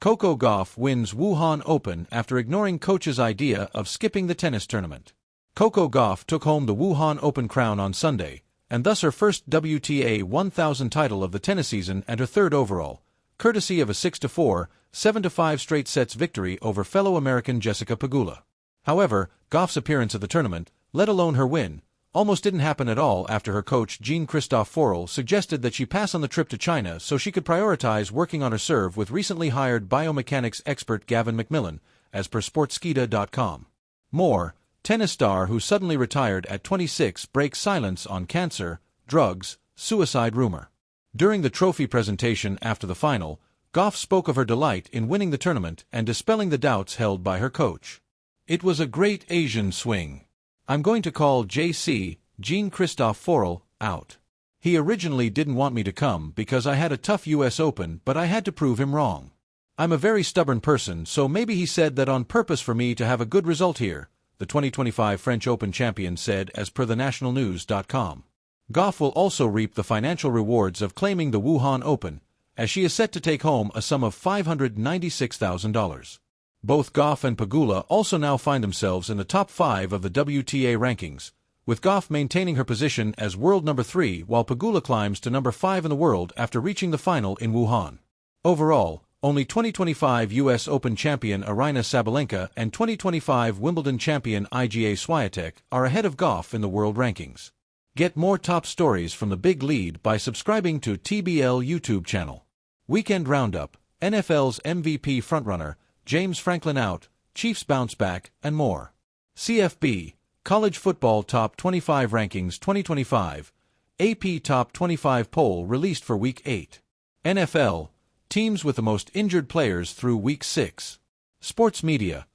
Coco Gauff wins Wuhan Open after ignoring coach's idea of skipping the tennis tournament. Coco Gauff took home the Wuhan Open crown on Sunday, and thus her first WTA 1000 title of the tennis season and her third overall, courtesy of a 6-4, 7-5 straight sets victory over fellow American Jessica Pegula. However, Gauff's appearance at the tournament, let alone her win, almost didn't happen at all after her coach Jean-Christophe Forel suggested that she pass on the trip to China so she could prioritize working on her serve with recently hired biomechanics expert Gavin McMillan, as per Sportskita.com. More, tennis star who suddenly retired at 26 breaks silence on cancer, drugs, suicide rumor. During the trophy presentation after the final, Gauff spoke of her delight in winning the tournament and dispelling the doubts held by her coach. "It was a great Asian swing. I'm going to call JC, Jean-Christophe Forel, out. He originally didn't want me to come because I had a tough US Open, but I had to prove him wrong. I'm a very stubborn person, so maybe he said that on purpose for me to have a good result here," the 2025 French Open champion said as per thenationalnews.com. Gauff will also reap the financial rewards of claiming the Wuhan Open, as she is set to take home a sum of $596,000. Both Gauff and Pegula also now find themselves in the top 5 of the WTA rankings, with Gauff maintaining her position as world number 3 while Pegula climbs to number 5 in the world after reaching the final in Wuhan. Overall, only 2025 US Open champion Aryna Sabalenka and 2025 Wimbledon champion Iga Swiatek are ahead of Gauff in the world rankings. Get more top stories from the Big Lead by subscribing to TBL YouTube channel. Weekend Roundup, NFL's MVP frontrunner, James Franklin out, Chiefs bounce back, and more. CFB, College Football Top 25 Rankings 2025, AP Top 25 poll released for Week 8. NFL, teams with the most injured players through Week 6. Sports Media,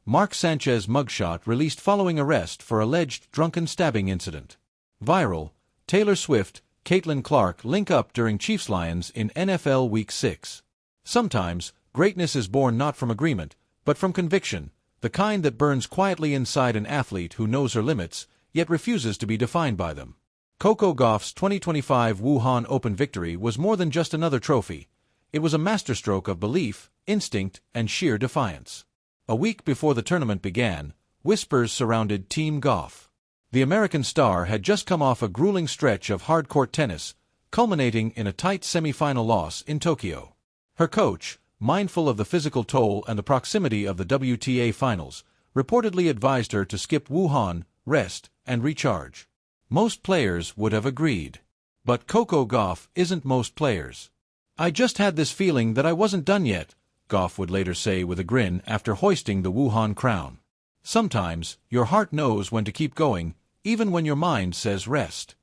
Mark Sanchez mugshot released following arrest for alleged drunken stabbing incident. Viral, Taylor Swift, Caitlin Clark link up during Chiefs-Lions in NFL Week 6. Sometimes, greatness is born not from agreement, but from conviction, the kind that burns quietly inside an athlete who knows her limits, yet refuses to be defined by them. Coco Gauff's 2025 Wuhan Open victory was more than just another trophy. It was a masterstroke of belief, instinct, and sheer defiance. A week before the tournament began, whispers surrounded Team Gauff. The American star had just come off a grueling stretch of hard-court tennis, culminating in a tight semifinal loss in Tokyo. Her coach, mindful of the physical toll and the proximity of the WTA finals, reportedly advised her to skip Wuhan, rest, and recharge. Most players would have agreed. But Coco Gauff isn't most players. "I just had this feeling that I wasn't done yet," Gauff would later say with a grin after hoisting the Wuhan crown. "Sometimes, your heart knows when to keep going, even when your mind says rest."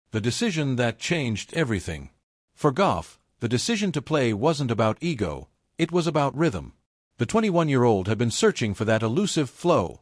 The decision that changed everything. For Gauff, the decision to play wasn't about ego, it was about rhythm. The 21-year-old had been searching for that elusive flow,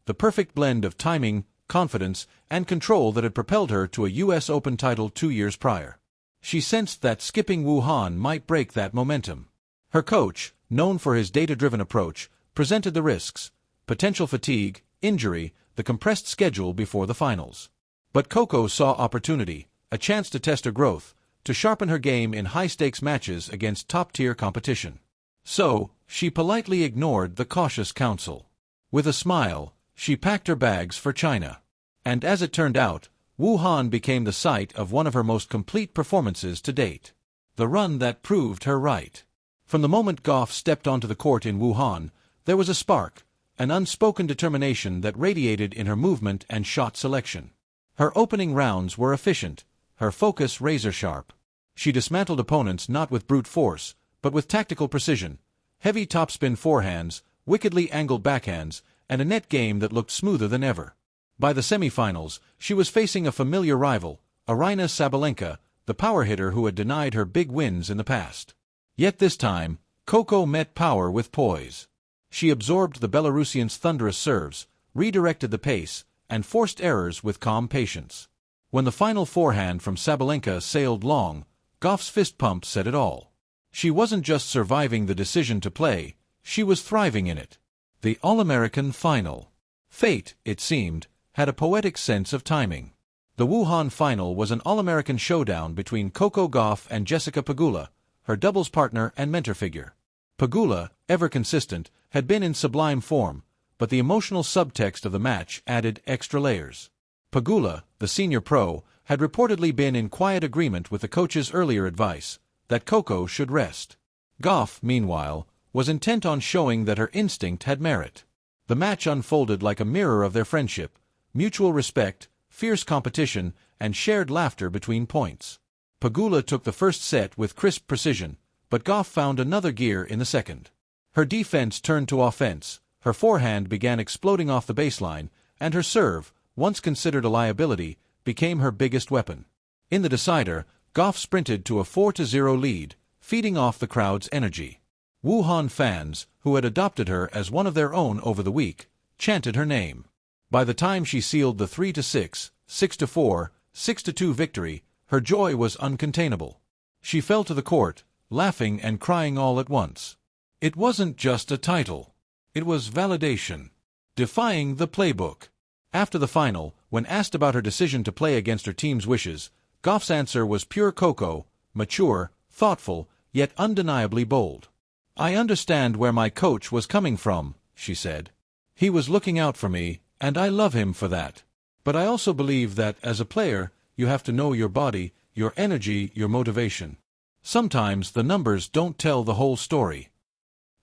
the perfect blend of timing, confidence, and control that had propelled her to a US Open title 2 years prior. She sensed that skipping Wuhan might break that momentum. Her coach, known for his data-driven approach, presented the risks: potential fatigue, injury, the compressed schedule before the finals. But Coco saw opportunity, a chance to test her growth, to sharpen her game in high-stakes matches against top-tier competition. So, she politely ignored the cautious counsel. With a smile, she packed her bags for China. And as it turned out, Wuhan became the site of one of her most complete performances to date. The run that proved her right. From the moment Gauff stepped onto the court in Wuhan, there was a spark, an unspoken determination that radiated in her movement and shot selection. Her opening rounds were efficient, her focus razor-sharp. She dismantled opponents not with brute force, but with tactical precision, heavy topspin forehands, wickedly angled backhands, and a net game that looked smoother than ever. By the semifinals, she was facing a familiar rival, Aryna Sabalenka, the power hitter who had denied her big wins in the past. Yet this time, Coco met power with poise. She absorbed the Belarusian's thunderous serves, redirected the pace, and forced errors with calm patience. When the final forehand from Sabalenka sailed long, Gauff's fist pump said it all. She wasn't just surviving the decision to play, she was thriving in it. The All-American final. Fate, it seemed, had a poetic sense of timing. The Wuhan final was an All-American showdown between Coco Gauff and Jessica Pegula, her doubles partner and mentor figure. Pegula, ever consistent, had been in sublime form, but the emotional subtext of the match added extra layers. Pegula, the senior pro, had reportedly been in quiet agreement with the coach's earlier advice, that Coco should rest. Gauff, meanwhile, was intent on showing that her instinct had merit. The match unfolded like a mirror of their friendship, mutual respect, fierce competition, and shared laughter between points. Pegula took the first set with crisp precision, but Gauff found another gear in the second. Her defense turned to offense, her forehand began exploding off the baseline, and her serve, once considered a liability, became her biggest weapon. In the decider, Gauff sprinted to a 4-0 lead, feeding off the crowd's energy. Wuhan fans, who had adopted her as one of their own over the week, chanted her name. By the time she sealed the 3-6, 6-4, 6-2 victory, her joy was uncontainable. She fell to the court, laughing and crying all at once. It wasn't just a title. It was validation. Defying the playbook. After the final, when asked about her decision to play against her team's wishes, Gauff's answer was pure Coco, mature, thoughtful, yet undeniably bold. "I understand where my coach was coming from," she said. "He was looking out for me, and I love him for that. But I also believe that, as a player, you have to know your body, your energy, your motivation. Sometimes the numbers don't tell the whole story."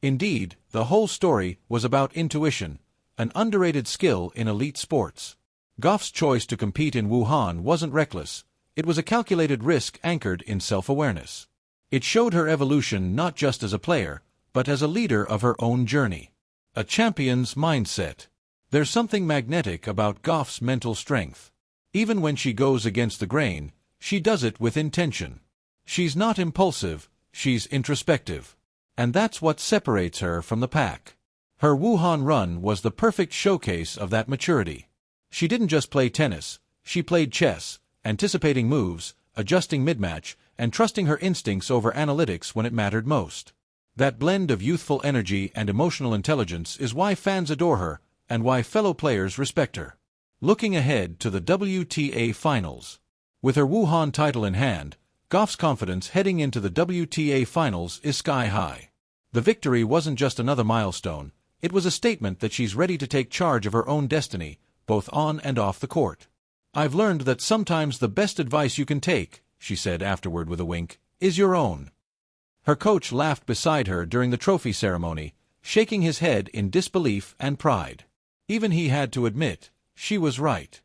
Indeed, the whole story was about intuition, an underrated skill in elite sports. Gauff's choice to compete in Wuhan wasn't reckless. It was a calculated risk anchored in self-awareness. It showed her evolution not just as a player, but as a leader of her own journey. A champion's mindset. There's something magnetic about Gauff's mental strength. Even when she goes against the grain, she does it with intention. She's not impulsive, she's introspective. And that's what separates her from the pack. Her Wuhan run was the perfect showcase of that maturity. She didn't just play tennis, she played chess, anticipating moves, adjusting mid-match, and trusting her instincts over analytics when it mattered most. That blend of youthful energy and emotional intelligence is why fans adore her, and why fellow players respect her. Looking ahead to the WTA Finals. With her Wuhan title in hand, Gauff's confidence heading into the WTA Finals is sky-high. The victory wasn't just another milestone, it was a statement that she's ready to take charge of her own destiny, both on and off the court. "I've learned that sometimes the best advice you can take," she said afterward with a wink, "is your own." Her coach laughed beside her during the trophy ceremony, shaking his head in disbelief and pride. Even he had to admit, she was right.